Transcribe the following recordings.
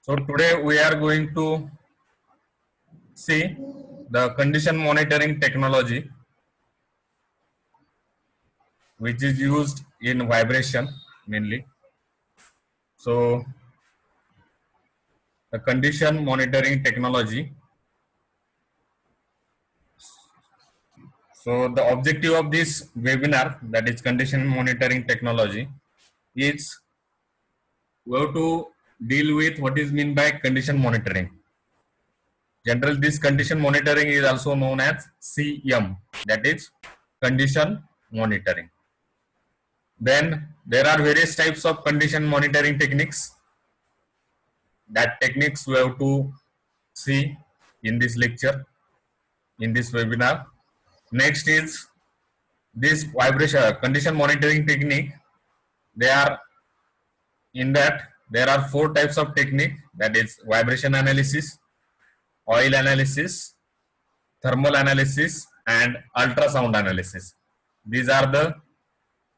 So today we are going to see the condition monitoring technology which is used in vibration mainly. So the condition monitoring technology. So the objective of this webinar, that is condition monitoring technology, is we have to deal with what is meant by condition monitoring. Generally, this condition monitoring is also known as CM, that is condition monitoring. Then there are various types of condition monitoring techniques. That techniques we have to see in this lecture, in this webinar. Next is this vibration condition monitoring technique. They are in that there are four types of technique, that is vibration analysis, oil analysis, thermal analysis, and ultrasound analysis. These are the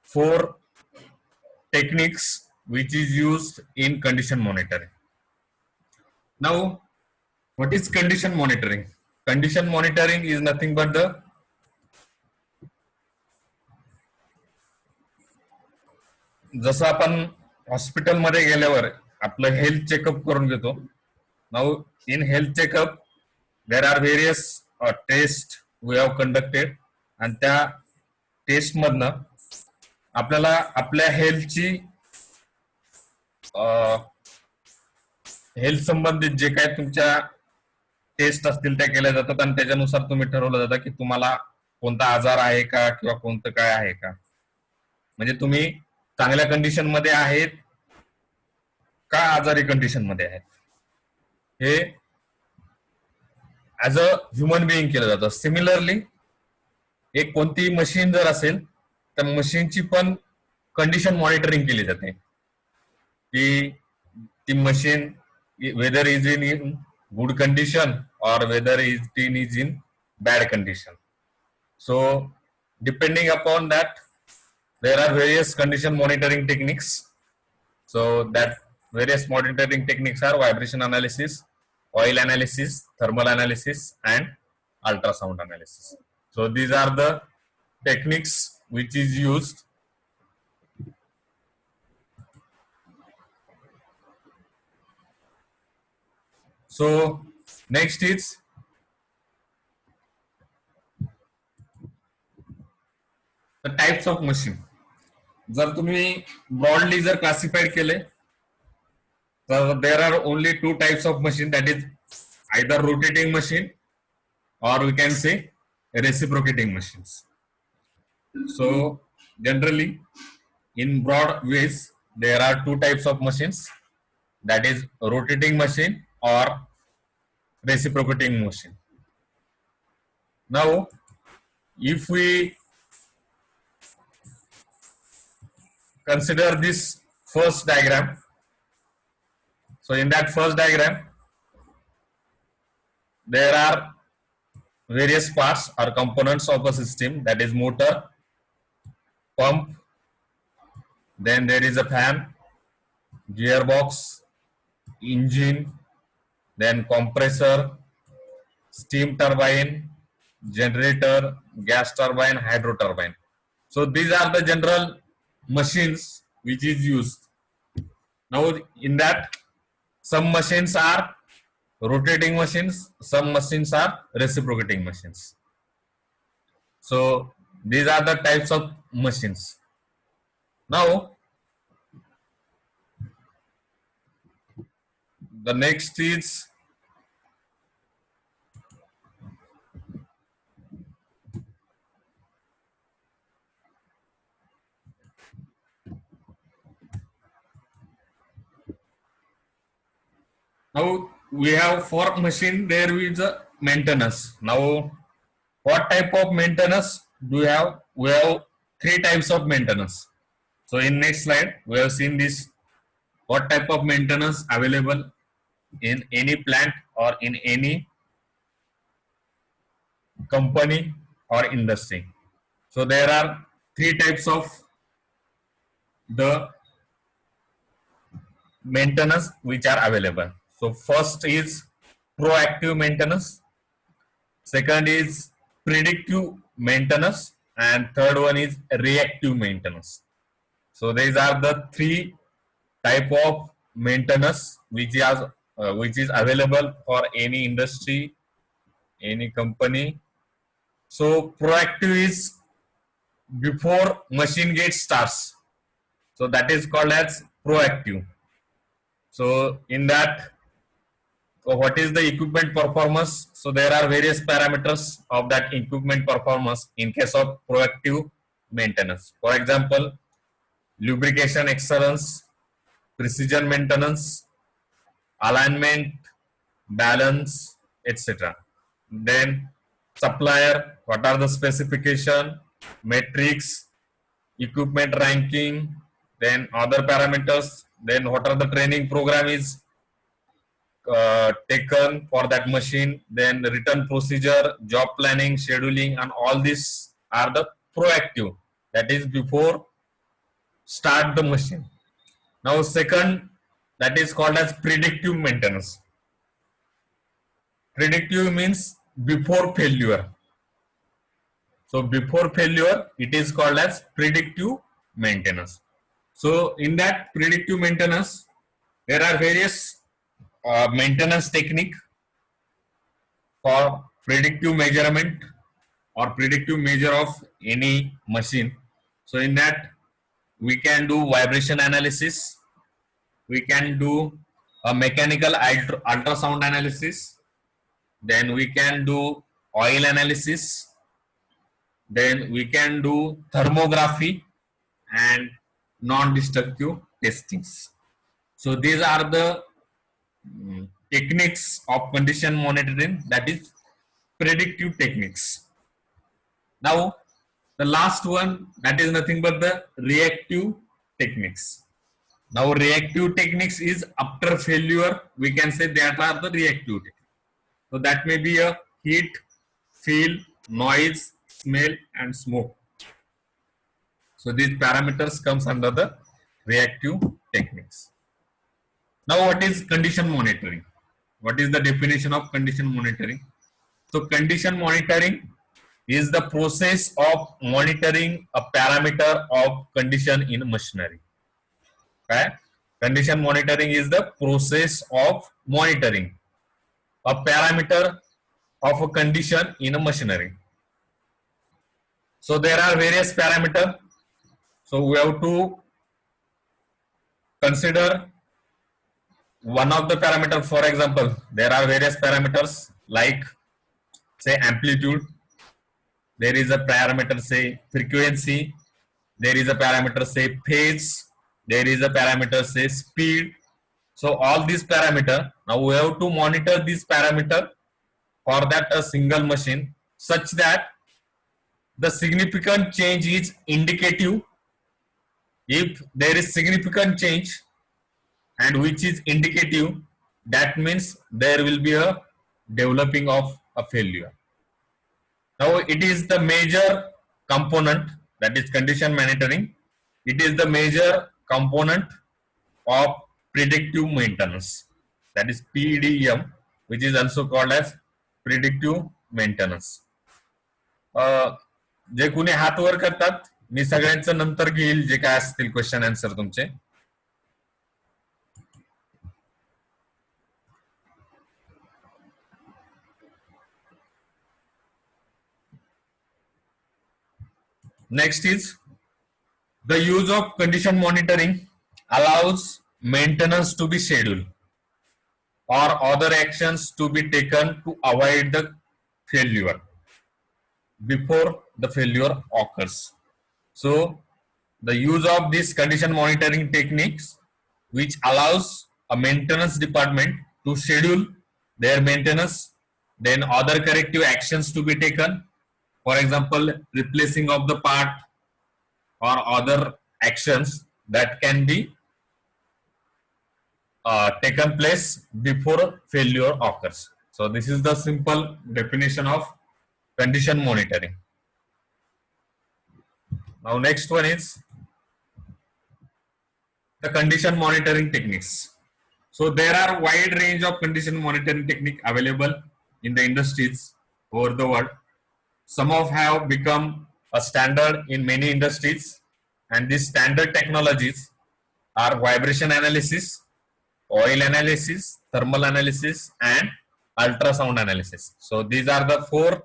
four techniques which is used in condition monitoring. Now, what is condition monitoring? Condition monitoring is nothing but the जसं आपण हॉस्पिटलमध्ये गेल्यावर आपलं health checkup करून घेतो. Now in health checkup there are various test we have conducted आणि त्या test मधनं आपल्याला आपल्या हेल्थची हेल्थ संबंधित जे काही तुमच्या टेस्ट असतील त्या केल्या जातात आणि त्याच्यानुसार तुम्ही ठरवलं जातं की तुम्हाला कोणता आजार आहे का किंवा कोणतं काय आहे का, म्हणजे तुम्ही चांगल्या कंडिशन मध्ये आहेत का आजारी कंडिशन मध्ये आहेत हे ऍज अ ह्युमन बिईंग केलं जातं. सिमिलरली एक कोणती मशीन जर असेल तर मशीनची पण कंडिशन मॉनिटरिंग केली जाते की ती machine whether is in good condition or whether is in bad condition. So depending upon that there are various condition monitoring techniques. So that various monitoring techniques are vibration analysis, oil analysis, thermal analysis, and ultrasound analysis. So these are the techniques which is used. So next is the types of machine. जर तुम्ही broadly जर classified केले तर there are only two types of machine, that is either rotating machine or we can say reciprocating machines. So generally in broad ways there are two types of machines, that is rotating machine or reciprocating machine. Now if we consider this first diagram, so in that first diagram there are various parts or components of a system, that is motor, pump, then there is a fan, gearbox, engine, then compressor, steam turbine, generator, gas turbine, hydro turbine. So these are the general machines which is used. Now in that some machines are rotating machines, some machines are reciprocating machines. So these are the types of machines. Now the next is now we have for machine there is a maintenance. Now what type of maintenance do we have? We have three types of maintenance. So in next slide we have seen this what type of maintenance available in any plant or in any company or industry. So there are three types of the maintenance which are available. So first is proactive maintenance, second is predictive maintenance, and third one is reactive maintenance. So these are the three type of maintenance which is available for any industry, any company. So proactive is before machine gate starts. So that is called as proactive. So in that, what is the equipment performance? So there are various parameters of that equipment performance in case of proactive maintenance. For example, lubrication excellence, precision maintenance, alignment, balance, etc. Then supplier, what are the specification, metrics, equipment ranking, then other parameters, then what are the training program is taken for that machine, then return procedure, job planning, scheduling, and all these are the proactive. That is before start the machine. Now second, that is called as predictive maintenance. Predictive means before failure. So before failure, it is called as predictive maintenance. So in that predictive maintenance, there are various maintenance technique for predictive measurement or predictive measure of any machine. So in that, we can do vibration analysis, we can do a mechanical ultrasound analysis, then we can do oil analysis, then we can do thermography and non-destructive testings. So these are the techniques of condition monitoring, that is predictive techniques. Now the last one, that is nothing but the reactive techniques. Now reactive techniques is after failure, we can say that are the reactive techniques. So that may be a heat, feel, noise, smell and smoke. So these parameters comes under the reactive techniques. Now what is condition monitoring? What is the definition of condition monitoring? So condition monitoring is the process of monitoring a parameter of condition in machinery. Okay? Condition monitoring is the process of monitoring a parameter of a condition in a machinery. So there are various parameters. So we have to consider one of the parameters. For example, there are various parameters like say amplitude, there is a parameter say frequency, there is a parameter say phase, there is a parameter say speed. So all these parameter, now we have to monitor this parameter for that a single machine such that the significant change is indicative. If there is significant change and which is indicative, that means there will be a developing of a failure. Now it is the major component, that is condition monitoring. It is the major component of predictive maintenance, that is PDM, which is also called as predictive maintenance. जे कुणी हात वर करतात, मी सगळ्यांचं नंतर घेईल जे काय असतील question answer तुमचे. Next is the use of condition monitoring allows maintenance to be scheduled or other actions to be taken to avoid the failure before the failure occurs. So the use of this condition monitoring techniques, which allows a maintenance department to schedule their maintenance, then other corrective actions to be taken. For example, replacing of the part or other actions that can be taken place before failure occurs. So this is the simple definition of condition monitoring. Now next one is the condition monitoring techniques. So there are wide range of condition monitoring technique available in the industries over the world. Some of have become a standard in many industries, and these standard technologies are vibration analysis, oil analysis, thermal analysis, and ultrasound analysis. So these are the four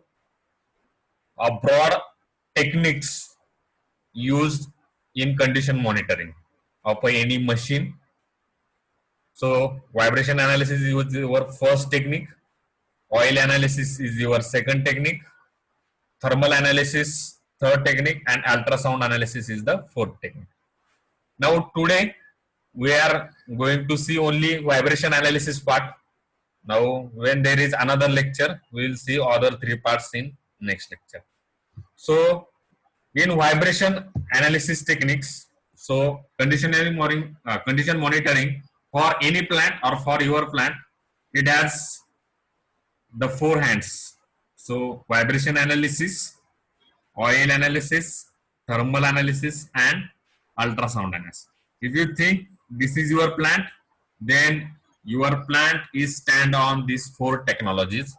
broad techniques used in condition monitoring of any machine. So vibration analysis is your first technique, oil analysis is your second technique, thermal analysis third technique, and ultrasound analysis is the fourth technique. Now today we are going to see only vibration analysis part. Now when there is another lecture, we will see other three parts in next lecture. So in vibration analysis techniques, so condition monitoring for any plant or for your plant, it has the four hands. So vibration analysis, oil analysis, thermal analysis, and ultrasound analysis. If you think this is your plant, then your plant is stand on these four technologies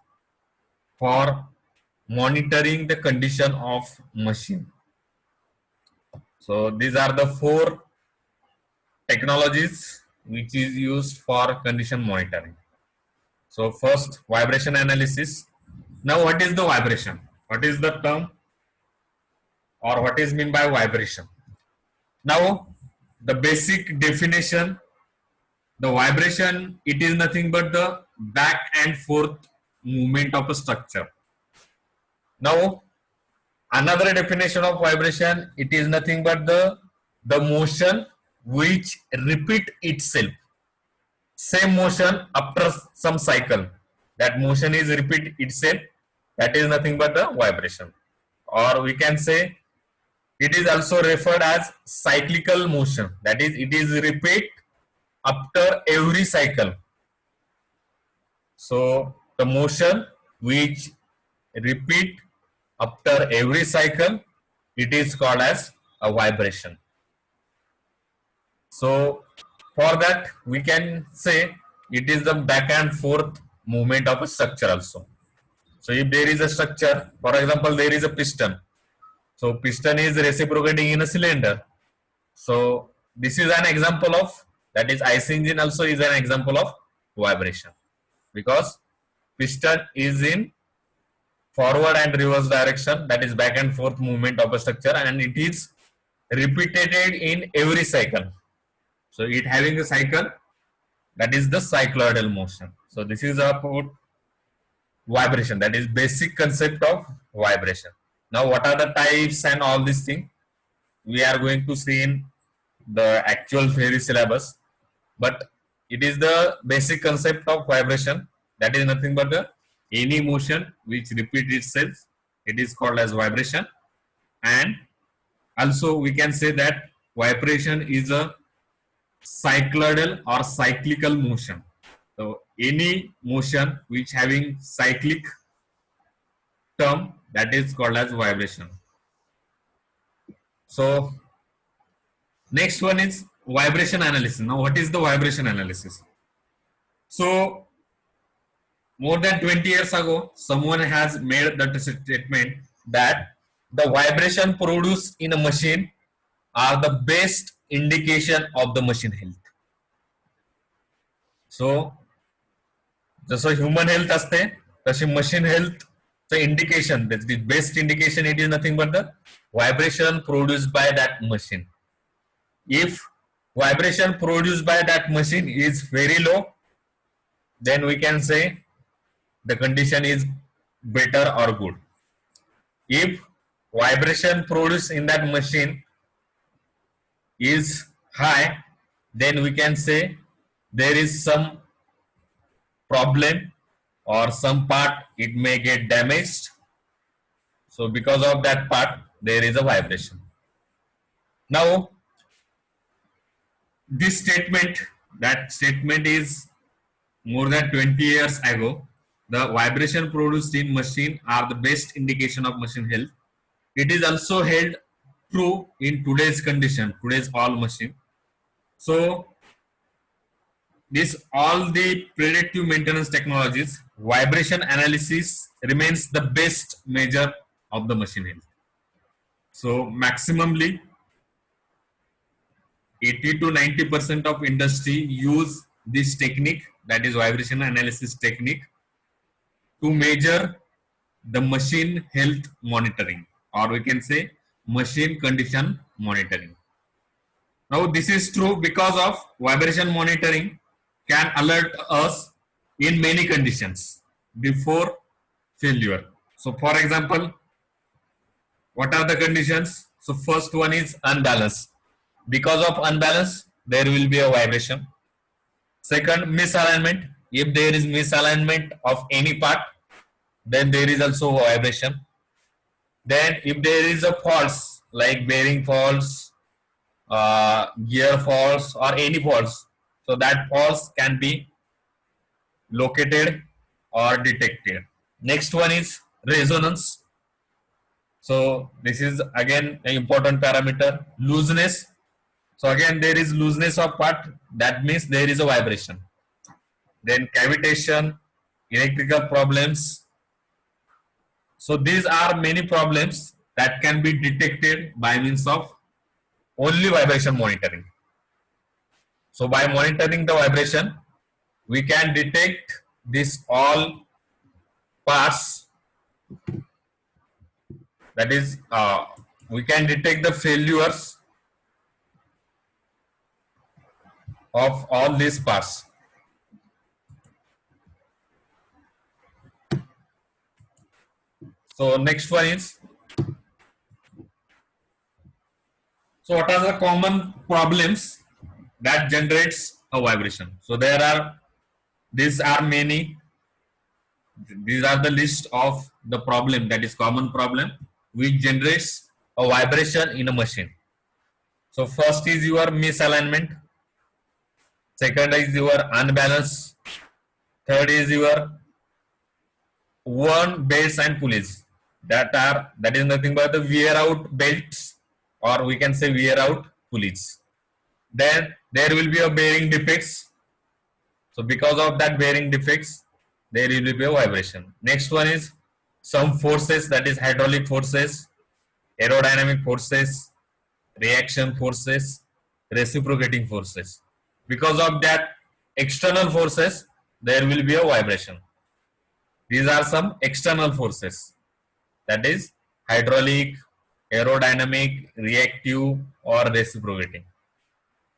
for monitoring the condition of machine. So these are the four technologies which is used for condition monitoring. So first, vibration analysis. Now what is the vibration? What is the term or what is meant by vibration? Now the basic definition, the vibration, it is nothing but the back and forth movement of a structure. Now another definition of vibration, it is nothing but the motion which repeat itself. Same motion after some cycle. That motion is repeat itself. That is nothing but the vibration. Or we can say it is also referred as cyclical motion. That is, it is repeat after every cycle. So the motion which repeat after every cycle, it is called as a vibration. So for that we can say it is the back and forth movement of a structure also. So if there is a structure, for example, there is a piston. So piston is reciprocating in a cylinder. So this is an example of, that is IC engine also is an example of vibration, because piston is in forward and reverse direction, that is back and forth movement of a structure, and it is repeated in every cycle. So it having a cycle, that is the cycloidal motion. So this is about vibration, that is basic concept of vibration. Now what are the types and all these things we are going to see in the actual theory syllabus, but it is the basic concept of vibration, that is nothing but the any motion which repeats itself, it is called as vibration. And also we can say that vibration is a cycloidal or cyclical motion. So any motion which having cyclic term, that is called as vibration. So next one is vibration analysis. Now what is the vibration analysis? So more than 20 years ago, someone has made that statement that the vibration produced in a machine are the best indication of the machine health. So जसं human health असते तशी machine health indication, the best indication, it is nothing but the vibration produced by that machine. If vibration produced by that machine is very low, then we can say the condition is better or good. If vibration produced in that machine is high, then we can say there is some problem or some part it may get damaged. So because of that part there is a vibration. Now this statement, that statement is more than 20 years ago. The vibration produced in machine are the best indication of machine health. It is also held true in today's condition, today's all machine. So this all the predictive maintenance technologies, vibration analysis remains the best measure of the machine health. So maximally 80 to 90% of industry use this technique, that is vibration analysis technique, to measure the machine health monitoring, or we can say machine condition monitoring. Now this is true because of vibration monitoring can alert us in many conditions before failure. So for example, what are the conditions? So first one is unbalance. Because of unbalance, there will be a vibration. Second, misalignment. If there is misalignment of any part, then there is also a vibration. Then if there is a faults like bearing faults, gear faults or any faults, so that faults can be located or detected. Next one is resonance. So this is again an important parameter. Looseness. So again there is looseness of part, that means there is a vibration. Then cavitation, electrical problems. So these are many problems that can be detected by means of only vibration monitoring. So by monitoring the vibration, we can detect this all parts, that is we can detect the failures of all these parts. So next one is, so what are the common problems that generates a vibration? So there are, these are many, these are the list of the problem, that is common problem which generates a vibration in a machine. So first is your misalignment, second is your unbalance, third is your worn belts and pulleys, that is nothing but the wear out belts, or we can say wear out pulleys. Then there will be a bearing defects. So because of that bearing defects, there will be a vibration. Next one is some forces, that is hydraulic forces, aerodynamic forces, reaction forces, reciprocating forces. Because of that external forces, there will be a vibration. These are some external forces, that is hydraulic, aerodynamic, reactive or reciprocating.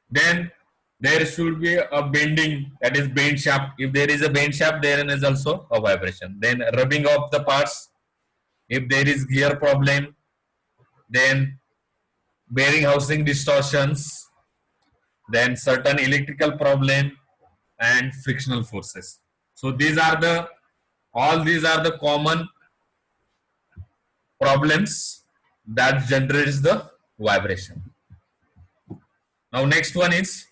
Then there should be a bending, that is bend shaft. If there is a bend shaft, there is also a vibration. Then rubbing of the parts. If there is gear problem, then bearing housing distortions, then certain electrical problem and frictional forces. So these are the, all these are the common problems that generates the vibration. Now next one is,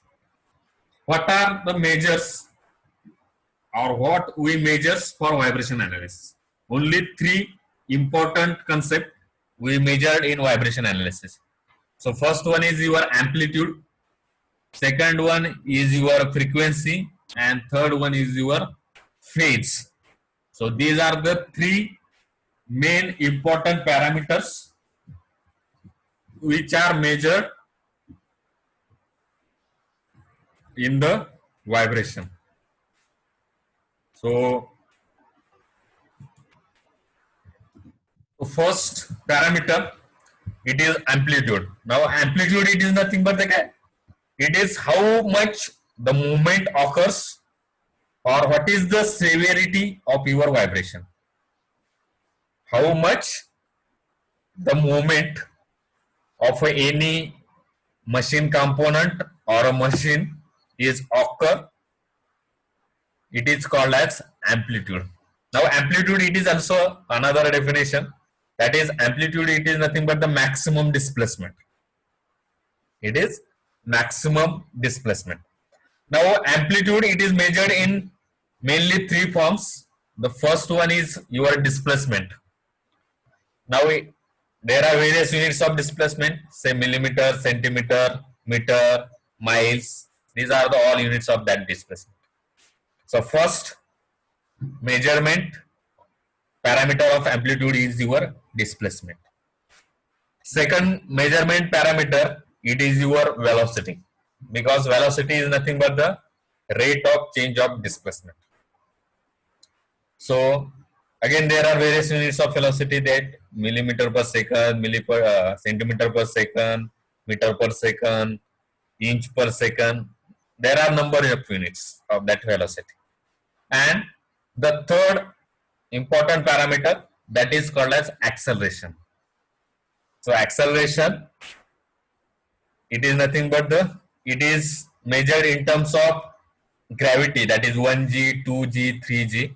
what are the measures or what we measures for vibration analysis? Only three important concepts we measured in vibration analysis. So first one is your amplitude, second one is your frequency, and third one is your phase. So these are the three main important parameters which are measured in the vibration. So first parameter, it is amplitude. Now amplitude, it is nothing but the, it is how much the movement occurs or what is the severity of your vibration. How much the movement of any machine component or a machine is occur, it is called as amplitude. Now amplitude, it is also another definition, that is amplitude, it is nothing but the maximum displacement. It is maximum displacement. Now amplitude, it is measured in mainly three forms. The first one is your displacement. Now there are various units of displacement, say millimeter, centimeter, meter, miles. These are the all units of that displacement. So first measurement parameter of amplitude is your displacement. Second measurement parameter, it is your velocity, because velocity is nothing but the rate of change of displacement. So again, there are various units of velocity, that millimeter per second, centimeter per second, meter per second, inch per second. There are number of units of that velocity. And the third important parameter, that is called as acceleration. So acceleration, it is nothing but it is measured in terms of gravity, that is 1g, 2g, 3g,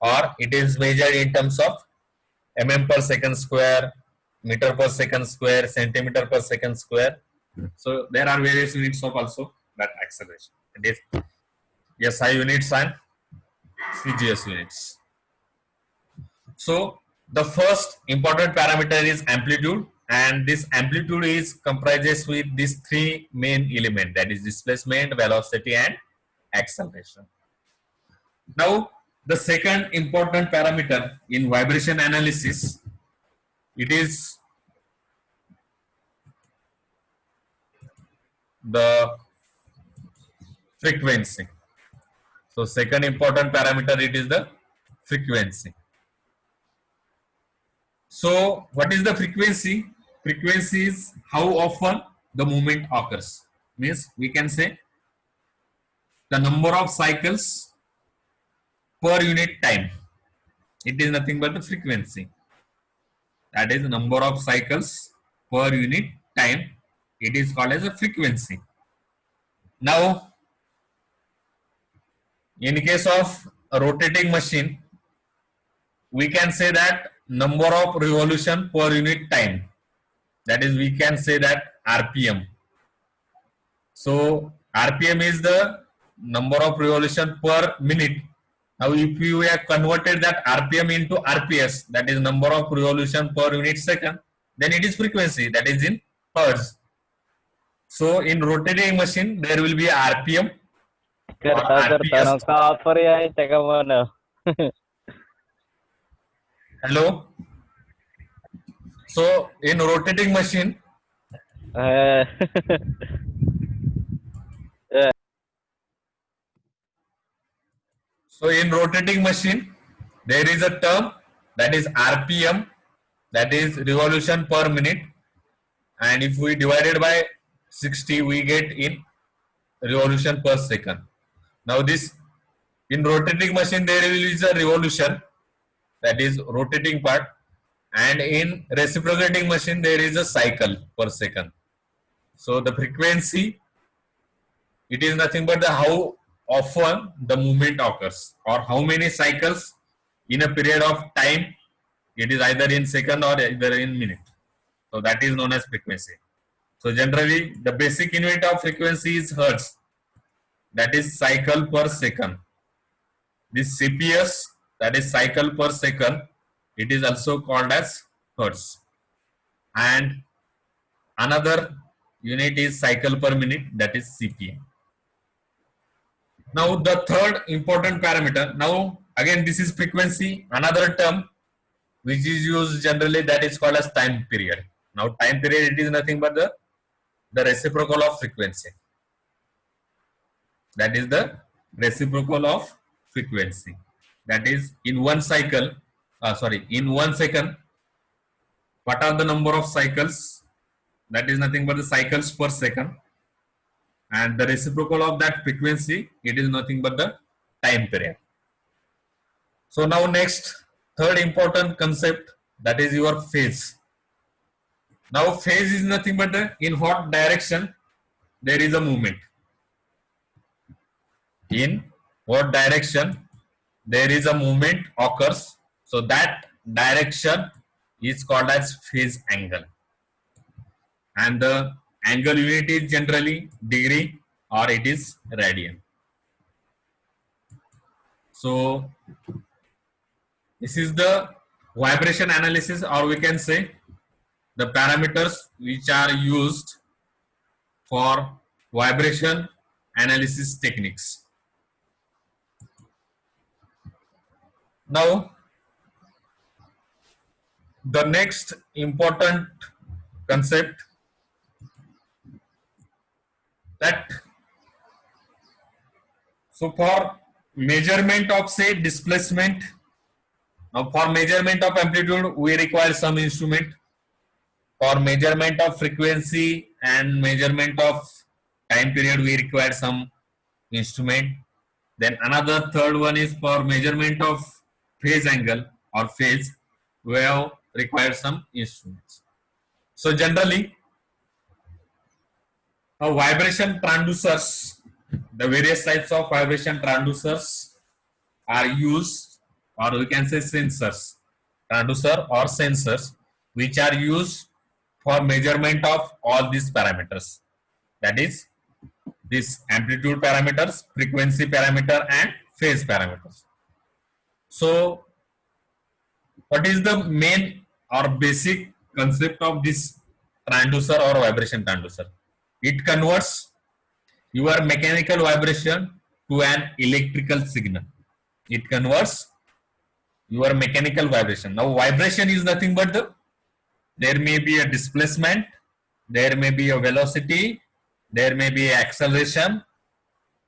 or it is measured in terms of mm per second square, meter per second square, centimeter per second square. So there are various units of also that acceleration. It is SI units and CGS units. So the first important parameter is amplitude, and this amplitude is comprises with these three main elements, that is displacement, velocity, and acceleration. Now the second important parameter in vibration analysis, it is the frequency. So second important parameter, it is the frequency. So what is the frequency? Frequency is how often the movement occurs. Means we can say the number of cycles per unit time. It is nothing but the frequency. That is the number of cycles per unit time. It is called as a frequency. Now, in case of a rotating machine, we can say that number of revolution per unit time. That is, we can say that RPM. So RPM is the number of revolution per minute. Now if you have converted that RPM into RPS, that is number of revolution per unit second, then it is frequency, that is in hertz. So in rotating machine, there will be RPM or RPS. Hello. So in rotating machine, there is a term, that is RPM, that is revolution per minute, and if we divide it by 60, we get in revolution per second. Now this, in rotating machine, there is a revolution, that is rotating part, and in reciprocating machine, there is a cycle per second. So the frequency, it is nothing but the how often the movement occurs, or how many cycles in a period of time. It is either in second or either in minute. So that is known as frequency. So generally, the basic unit of frequency is hertz, that is cycle per second. This CPS, that is cycle per second, it is also called as hertz. And another unit is cycle per minute, that is CPM. Now the third important parameter, now again this is frequency, another term which is used generally, that is called as time period. Now time period, it is nothing but the reciprocal of frequency. That is the reciprocal of frequency. That is in one cycle, in 1 second, what are the number of cycles? That is nothing but the cycles per second. And the reciprocal of that frequency, it is nothing but the time period. So now next, third important concept, that is your phase. Now phase is nothing but in what direction there is a movement. In what direction there is a movement occurs. So that direction is called as phase angle. And the angle unit is generally degree, or it is radian. So this is the vibration analysis, or we can say the parameters which are used for vibration analysis techniques. Now, the next important concept, that so for measurement of say displacement, now for measurement of amplitude we require some instrument. For measurement of frequency and measurement of time period we require some instrument. Then another third one is for measurement of phase angle or phase, we have required some instruments. So generally, vibration transducers, the various types of vibration transducers are used, or we can say sensors, transducer or sensors, which are used for measurement of all these parameters. That is, this amplitude parameters, frequency parameter, and phase parameters. So, what is the main or basic concept of this transducer or vibration transducer? It converts your mechanical vibration to an electrical signal. It converts your mechanical vibration. Now, vibration is nothing but there may be a displacement, there may be a velocity, there may be acceleration,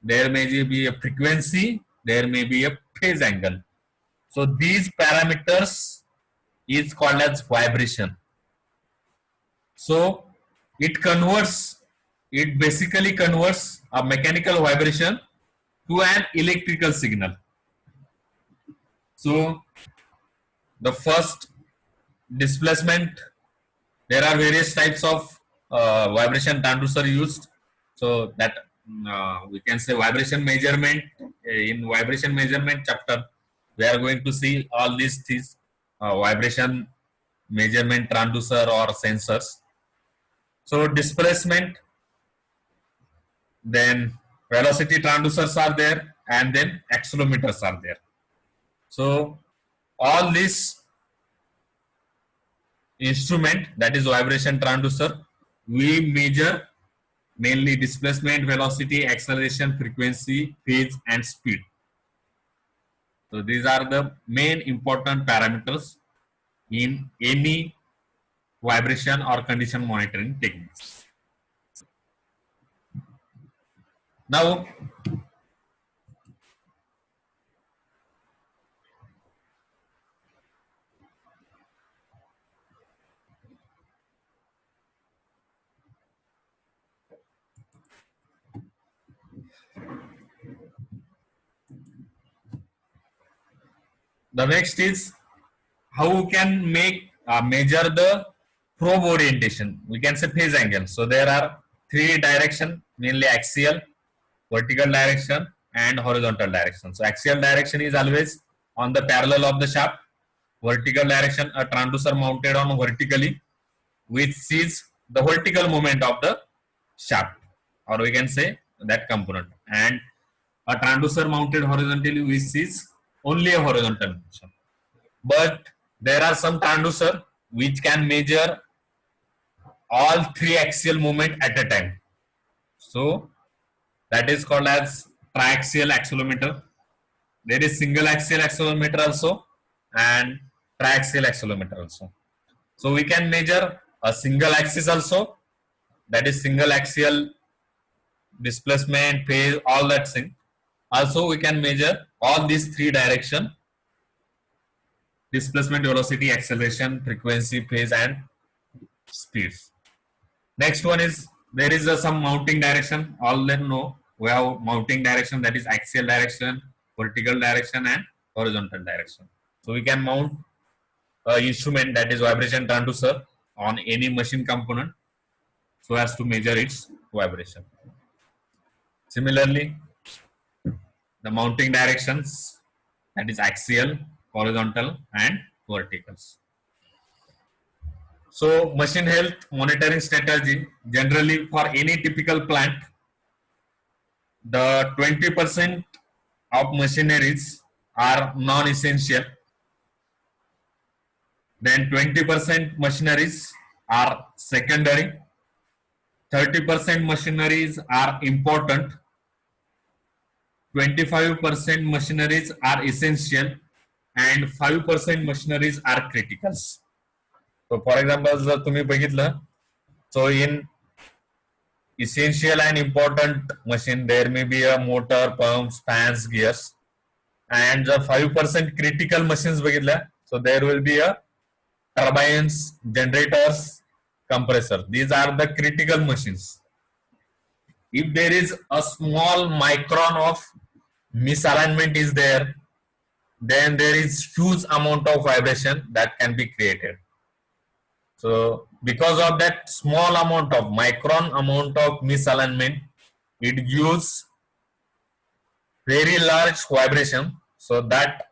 there may be a frequency, there may be a phase angle. So these parameters is called as vibration. So it basically converts a mechanical vibration to an electrical signal. So the first, displacement, there are various types of vibration transducer used. So that we can say vibration measurement. In vibration measurement chapter, we are going to see all these things, vibration measurement transducer or sensors. So displacement, then velocity transducers are there, and then accelerometers are there. So all these instrument, that is vibration transducer, we measure mainly displacement, velocity, acceleration, frequency, phase, and speed. So these are the main important parameters in any vibration or condition monitoring techniques. Now, the next is how we can measure the probe orientation. We can say phase angle. So there are three direction, mainly axial, vertical direction, and horizontal direction. So axial direction is always on the parallel of the shaft. Vertical direction, a transducer mounted on vertically, which sees the vertical movement of the shaft, or we can say that component. And a transducer mounted horizontally, which sees only a horizontal motion. But there are some transducer which can measure all three axial movement at a time. So that is called as triaxial accelerometer. There is single axial accelerometer also and triaxial accelerometer also. So we can measure a single axis also, that is single axial displacement, phase, all that thing. Also we can measure all these three direction: displacement, velocity, acceleration, frequency, phase, and speeds. Next one is there is some mounting direction. All them know we have mounting direction, that is axial direction, vertical direction, and horizontal direction. So we can mount an instrument, that is vibration transducer, on any machine component so as to measure its vibration. Similarly, the mounting directions, that is axial, horizontal, and verticals. So machine health monitoring strategy, generally for any typical plant, the 20% of machineries are non-essential. Then 20% machineries are secondary. 30% machineries are important. 25% machineries are essential, and 5% machineries are criticals. So for example, जर तुम्ही बघितलं, so in essential and important machine there may be a motor, pumps, fans, gears, and the 5% critical machines बघितल्या, so there will be a turbines, generators, compressor. These are the critical machines. If there is a small micron of misalignment is there, then there is huge amount of vibration that can be created. So because of that small amount of micron amount of misalignment, it gives very large vibration. So that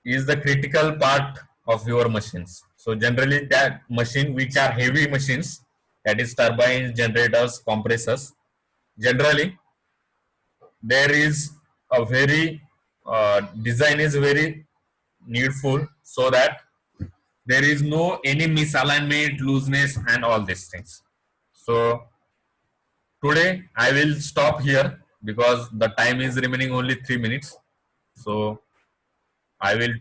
is the critical part of your machines. So generally that machine which are heavy machines, that is turbines, generators, compressors, generally there is a very design is very needful so that there is no any misalignment, looseness, and all these things. So today I will stop here because the time is remaining only 3 minutes. So I will